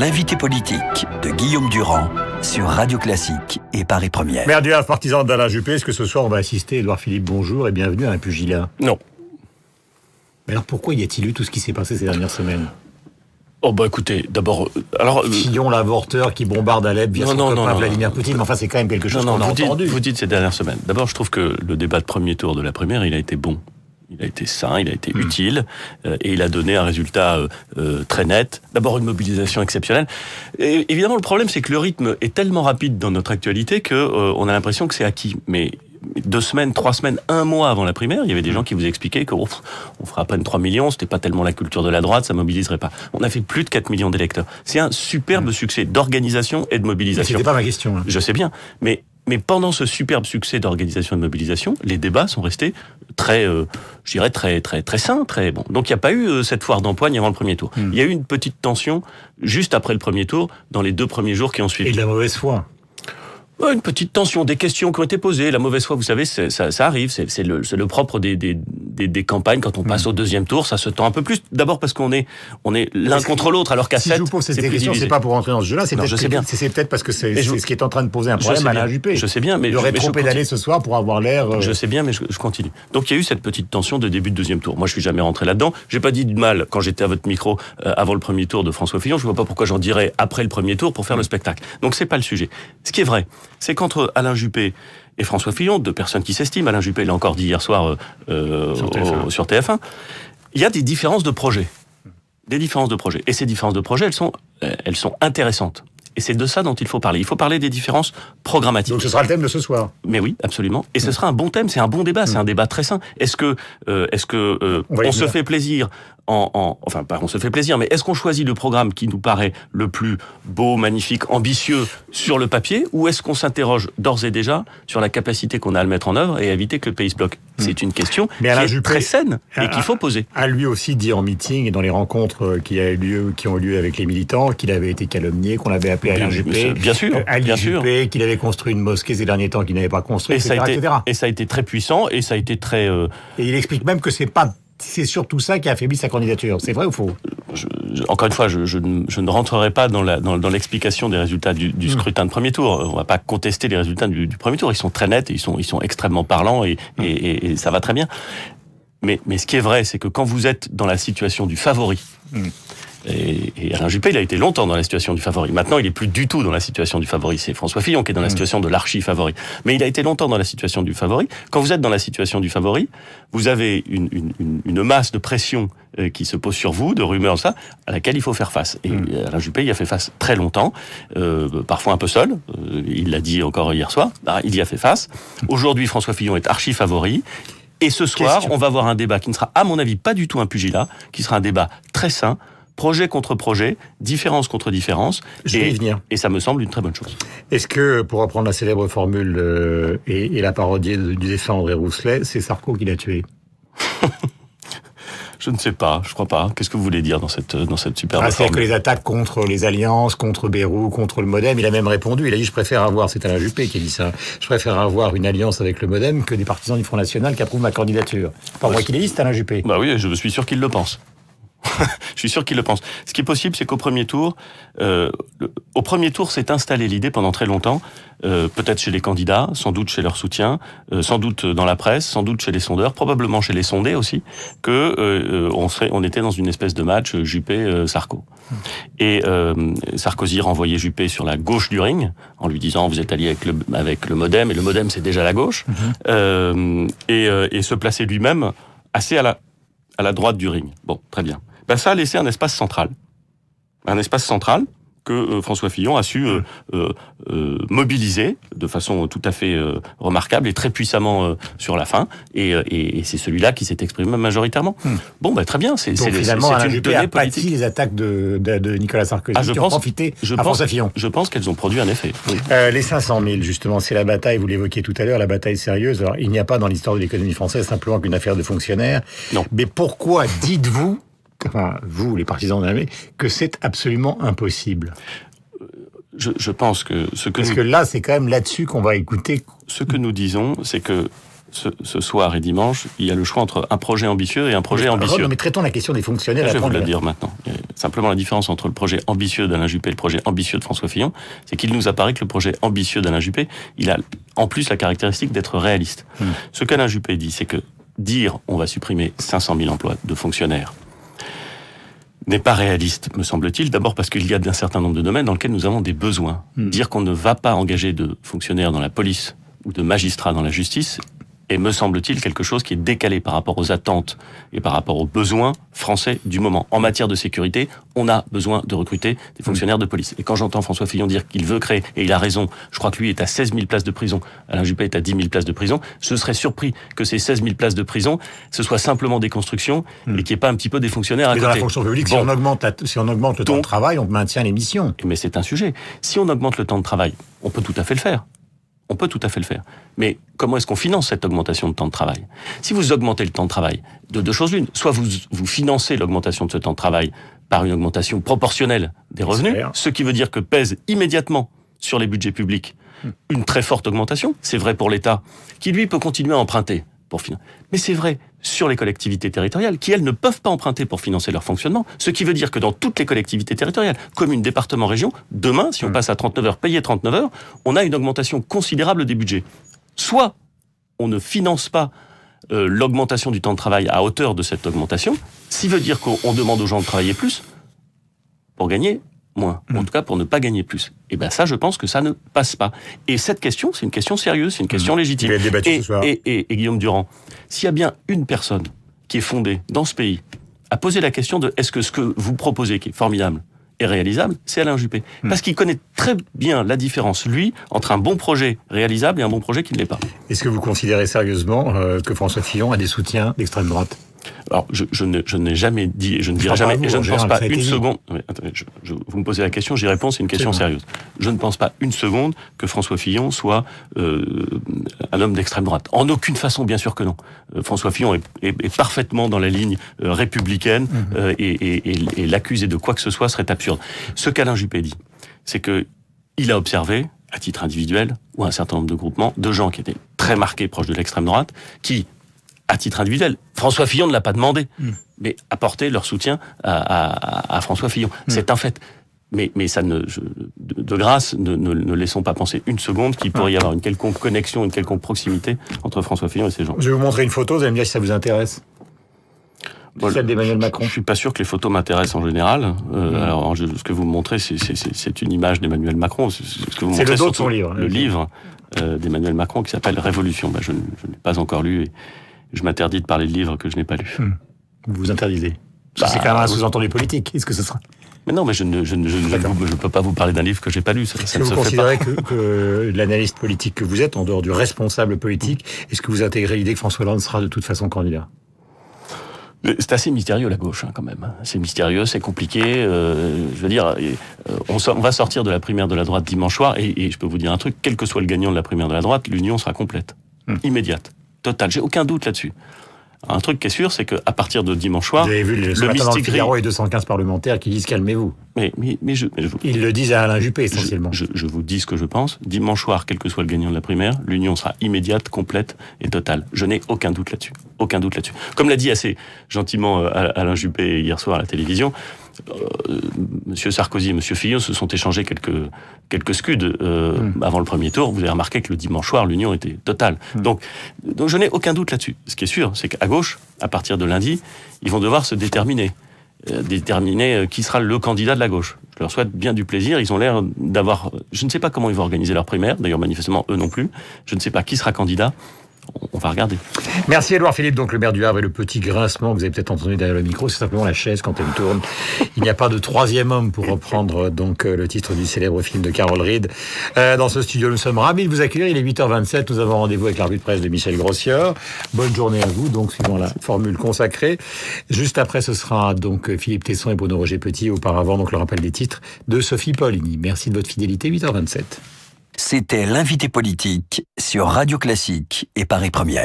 l'invité politique de Guillaume Durand sur Radio Classique et Paris Première. Maire du Havre, partisan d'Alain Juppé, est-ce que ce soir on va assister, Édouard Philippe, bonjour et bienvenue à un pugilat? Non. Mais alors pourquoi y a-t-il eu tout ce qui s'est passé ces dernières semaines? Oh bah écoutez, d'abord... Fillon, l'avorteur qui bombarde Alep via son copain Vladimir Poutine, mais enfin c'est quand même quelque chose qu'on a entendu. Vous dites ces dernières semaines. D'abord, je trouve que le débat de premier tour de la primaire, il a été bon. Il a été sain, il a été utile, et il a donné un résultat très net. D'abord, une mobilisation exceptionnelle. Et évidemment, le problème, c'est que le rythme est tellement rapide dans notre actualité que on a l'impression que c'est acquis. Mais 2 semaines, 3 semaines, 1 mois avant la primaire, il y avait des gens qui vous expliquaient qu'on fera à peine 3 millions, c'était pas tellement la culture de la droite, ça mobiliserait pas. On a fait plus de 4 millions d'électeurs. C'est un superbe succès d'organisation et de mobilisation. C'était pas ma question. Hein. Je sais bien, mais pendant ce superbe succès d'organisation et de mobilisation, les débats sont restés très, je dirais très sains, très bon. Donc il n'y a pas eu cette foire d'empoigne avant le premier tour. Il y a eu une petite tension juste après le premier tour, dans les 2 premiers jours qui ont suivi. Et de la mauvaise foi. Une petite tension, des questions qui ont été posées. La mauvaise foi, vous savez, ça arrive. C'est le propre des campagnes. Quand on passe au 2e tour, ça se tend un peu plus. D'abord parce qu'on est l'un contre l'autre, alors qu'à 7, si je vous pose cette question, c'est pas pour rentrer dans ce jeu-là. C'est peut-être parce que c'est ce qui est en train de poser un problème à Alain Juppé. Je sais bien, mais il aurait trop pédalé ce soir pour avoir l'air. Je sais bien, mais je continue. Donc il y a eu cette petite tension de début de 2e tour. Moi, je suis jamais rentré là-dedans. J'ai pas dit de mal quand j'étais à votre micro avant le premier tour de François Fillon. Je vois pas pourquoi j'en dirais après le premier tour pour faire le spectacle. Donc c'est pas le sujet. Ce qui est vrai, c'est qu'entre Alain Juppé et François Fillon, 2 personnes qui s'estiment, Alain Juppé l'a encore dit hier soir sur TF1, il y a des différences de projet. Des différences de projet. Et ces différences de projet, elles sont intéressantes. Et c'est de ça dont il faut parler. Il faut parler des différences programmatiques. Donc ce sera le thème de ce soir. Mais oui, absolument. Et ce sera un bon thème, c'est un bon débat, c'est un débat très sain. Est-ce que on se fait plaisir enfin, pas on se fait plaisir, mais est-ce qu'on choisit le programme qui nous paraît le plus beau, magnifique, ambitieux sur le papier, ou est-ce qu'on s'interroge d'ores et déjà sur la capacité qu'on a à le mettre en œuvre et à éviter que le pays se bloque? C'est une question qui est très saine et qu'il faut poser. A lui aussi dit en meeting et dans les rencontres qui ont eu lieu avec les militants qu'il avait été calomnié, qu'on avait appelé Alain Juppé. Bien sûr. Alain Juppé, qu'il avait construit une mosquée ces derniers temps qu'il n'avait pas construite, etc. Et ça a été très puissant et ça a été très... Et il explique même que c'est surtout ça qui a affaibli sa candidature. C'est vrai ou faux? Encore une fois, je ne rentrerai pas dans l'explication des résultats du scrutin de premier tour. On va pas contester les résultats du premier tour. Ils sont très nets, ils sont extrêmement parlants et ça va très bien. Mais ce qui est vrai, c'est que quand vous êtes dans la situation du favori, et Alain Juppé, il a été longtemps dans la situation du favori. Maintenant, il est plus du tout dans la situation du favori. C'est François Fillon qui est dans la situation de l'archi-favori. Mais il a été longtemps dans la situation du favori. Quand vous êtes dans la situation du favori, vous avez une masse de pression qui se pose sur vous, de rumeurs, ça, à laquelle il faut faire face. Et Alain Juppé y a fait face très longtemps, parfois un peu seul. Il l'a dit encore hier soir. Il y a fait face. Aujourd'hui, François Fillon est archi-favori. Et ce soir, on va avoir un débat qui ne sera, à mon avis, pas du tout un pugilat, qui sera un débat très sain, projet contre projet, différence contre différence, et ça me semble une très bonne chose. Est-ce que, pour reprendre la célèbre formule et la parodie du défunt André Rousselet, c'est Sarko qui l'a tué? Je ne sais pas, je crois pas. Qu'est-ce que vous voulez dire dans cette superbe formule? C'est que les attaques contre les alliances, contre Bayrou, contre le Modem, il a même répondu, il a dit « je préfère avoir », c'est Alain Juppé qui a dit ça, « je préfère avoir une alliance avec le Modem que des partisans du Front National qui approuvent ma candidature ». Pas moi qui l'ai dit, c'est Alain Juppé. Bah oui, je suis sûr qu'il le pense. Je suis sûr qu'il le pense. Ce qui est possible, c'est qu'au premier tour, s'est installée l'idée pendant très longtemps, peut-être chez les candidats, sans doute chez leurs soutiens, sans doute dans la presse, sans doute chez les sondeurs, probablement chez les sondés aussi, que on était dans une espèce de match Juppé-Sarko. Et Sarkozy renvoyait Juppé sur la gauche du ring, en lui disant vous êtes allié avec le Modem, et le Modem c'est déjà la gauche, et se plaçait lui-même assez à la droite du ring. Bon, très bien. Ça a laissé un espace central. Un espace central que François Fillon a su mobiliser de façon tout à fait remarquable et très puissamment sur la fin. Et c'est celui-là qui s'est exprimé majoritairement. Bon, très bien. C'est finalement Alain Juppé a pâti les attaques de Nicolas Sarkozy qui ont profité à François Fillon. Je pense qu'elles ont produit un effet. Oui. Les 500 000, justement, c'est la bataille, vous l'évoquiez tout à l'heure, la bataille sérieuse. Alors, il n'y a pas dans l'histoire de l'économie française simplement qu'une affaire de fonctionnaires. Non. Mais pourquoi dites-vous, enfin, vous, les partisans de l'armée, que c'est absolument impossible? Je pense que Parce que là, c'est quand même là-dessus qu'on va écouter. Ce que nous disons, c'est que ce soir et dimanche, il y a le choix entre un projet ambitieux et un projet ambitieux. Non, mais traitons la question des fonctionnaires. Je vais vous le dire maintenant. Simplement, la différence entre le projet ambitieux d'Alain Juppé et le projet ambitieux de François Fillon, c'est qu'il nous apparaît que le projet ambitieux d'Alain Juppé, il a en plus la caractéristique d'être réaliste. Ce qu'Alain Juppé dit, c'est que dire on va supprimer 500 000 emplois de fonctionnaires n'est pas réaliste, me semble-t-il. D'abord parce qu'il y a un certain nombre de domaines dans lesquels nous avons des besoins. Dire qu'on ne va pas engager de fonctionnaires dans la police ou de magistrats dans la justice est, me semble-t-il, quelque chose qui est décalé par rapport aux attentes et par rapport aux besoins français du moment. En matière de sécurité, on a besoin de recruter des fonctionnaires de police. Et quand j'entends François Fillon dire qu'il veut créer, et il a raison, je crois que lui est à 16 000 places de prison, Alain Juppé est à 10 000 places de prison, je serais surpris que ces 16 000 places de prison, ce soit simplement des constructions et qu'il n'y ait pas un petit peu des fonctionnaires à côté. Dans la fonction publique, si on augmente le temps de travail, on maintient les missions. Mais c'est un sujet. Si on augmente le temps de travail, on peut tout à fait le faire. On peut tout à fait le faire. Mais comment est-ce qu'on finance cette augmentation de temps de travail? Si vous augmentez le temps de travail, de deux choses l'une. Soit vous financez l'augmentation de ce temps de travail par une augmentation proportionnelle des revenus, ce qui veut dire que pèse immédiatement sur les budgets publics une très forte augmentation. C'est vrai pour l'État, qui lui peut continuer à emprunter pour financer. Mais c'est vrai sur les collectivités territoriales, qui elles ne peuvent pas emprunter pour financer leur fonctionnement. Ce qui veut dire que dans toutes les collectivités territoriales, communes, départements, régions, demain, si on passe à 39 heures, payer 39 heures, on a une augmentation considérable des budgets. Soit on ne finance pas l'augmentation du temps de travail à hauteur de cette augmentation, ce qui veut dire qu'on demande aux gens de travailler plus pour gagner moins, en tout cas pour ne pas gagner plus. Et ben ça, je pense que ça ne passe pas. Et cette question, c'est une question sérieuse, c'est une question légitime. Et Guillaume Durand, s'il y a bien une personne qui est fondée dans ce pays à poser la question de est-ce que ce que vous proposez, qui est formidable, est réalisable, c'est Alain Juppé. Parce qu'il connaît très bien la différence, lui, entre un bon projet réalisable et un bon projet qui ne l'est pas. Est-ce que vous considérez sérieusement que François Fillon a des soutiens d'extrême droite ? Alors, je n'ai jamais dit, et je ne dirai jamais, et je ne pense pas une seconde. Attendez, vous me posez la question, j'y réponds, c'est une question sérieuse. Je ne pense pas une seconde que François Fillon soit un homme d'extrême droite. En aucune façon, bien sûr que non. François Fillon est parfaitement dans la ligne républicaine et l'accuser de quoi que ce soit serait absurde. Ce qu'Alain Juppé dit, c'est que il a observé, à titre individuel, ou un certain nombre de groupements, de gens qui étaient très marqués proches de l'extrême droite, qui à titre individuel. François Fillon ne l'a pas demandé, mais apporter leur soutien à François Fillon. C'est un fait. Mais ça de grâce, ne laissons pas penser une seconde qu'il pourrait y avoir une quelconque connexion, une quelconque proximité entre François Fillon et ces gens. Je vais vous montrer une photo, vous allez me dire si ça vous intéresse. Celle d'Emmanuel Macron. Je suis pas sûr que les photos m'intéressent en général. Alors, ce que vous me montrez, c'est une image d'Emmanuel Macron. Ce que vous c'est montrez, le dos de son livre. Le livre d'Emmanuel Macron qui s'appelle Révolution. Je ne l'ai pas encore lu et je m'interdis de parler de livres que je n'ai pas lus. Vous vous interdisez. C'est quand même un sous-entendu politique. Est-ce que ce sera? Mais non, mais je ne peux pas vous parler d'un livre que j'ai pas lu. Est-ce que vous considérez que l'analyste politique que vous êtes, en dehors du responsable politique, est-ce que vous intégrez l'idée que François Hollande sera de toute façon candidat? C'est assez mystérieux la gauche, quand même. C'est mystérieux, c'est compliqué. Je veux dire, on va sortir de la primaire de la droite dimanche soir, et je peux vous dire un truc, quel que soit le gagnant de la primaire de la droite, l'union sera complète, immédiate. Total, j'ai aucun doute là-dessus. Un truc qui est sûr, c'est qu'à partir de dimanche soir, vous avez vu le matin dans le Figaro et 215 parlementaires qui disent calmez-vous. Ils le disent à Alain Juppé essentiellement. Je vous dis ce que je pense. Dimanche soir, quel que soit le gagnant de la primaire, l'union sera immédiate, complète et totale. Je n'ai aucun doute là-dessus. Aucun doute là-dessus. Comme l'a dit assez gentiment Alain Juppé hier soir à la télévision, Monsieur Sarkozy et Monsieur Fillon se sont échangés quelques scuds avant le premier tour. Vous avez remarqué que le dimanche soir, l'union était totale. Donc je n'ai aucun doute là-dessus. Ce qui est sûr, c'est qu'à gauche, à partir de lundi, ils vont devoir se déterminer qui sera le candidat de la gauche. Je leur souhaite bien du plaisir. Ils ont l'air d'avoir... Je ne sais pas comment ils vont organiser leur primaire. D'ailleurs, manifestement, eux non plus. Je ne sais pas qui sera candidat. On va regarder. Merci Édouard Philippe, donc le maire du Havre, et le petit grincement que vous avez peut-être entendu derrière le micro, c'est simplement la chaise quand elle tourne. Il n'y a pas de troisième homme pour reprendre donc le titre du célèbre film de Carol Reed. Dans ce studio, nous sommes ravis de vous accueillir. Il est 8h27, nous avons rendez-vous avec la revue de presse de Michel Grossieur. Bonne journée à vous, donc suivant la formule consacrée. Juste après, ce sera donc Philippe Tesson et Bruno Roger Petit. Auparavant, donc le rappel des titres de Sophie Paulini. Merci de votre fidélité, 8h27. C'était l'invité politique sur Radio Classique et Paris Première.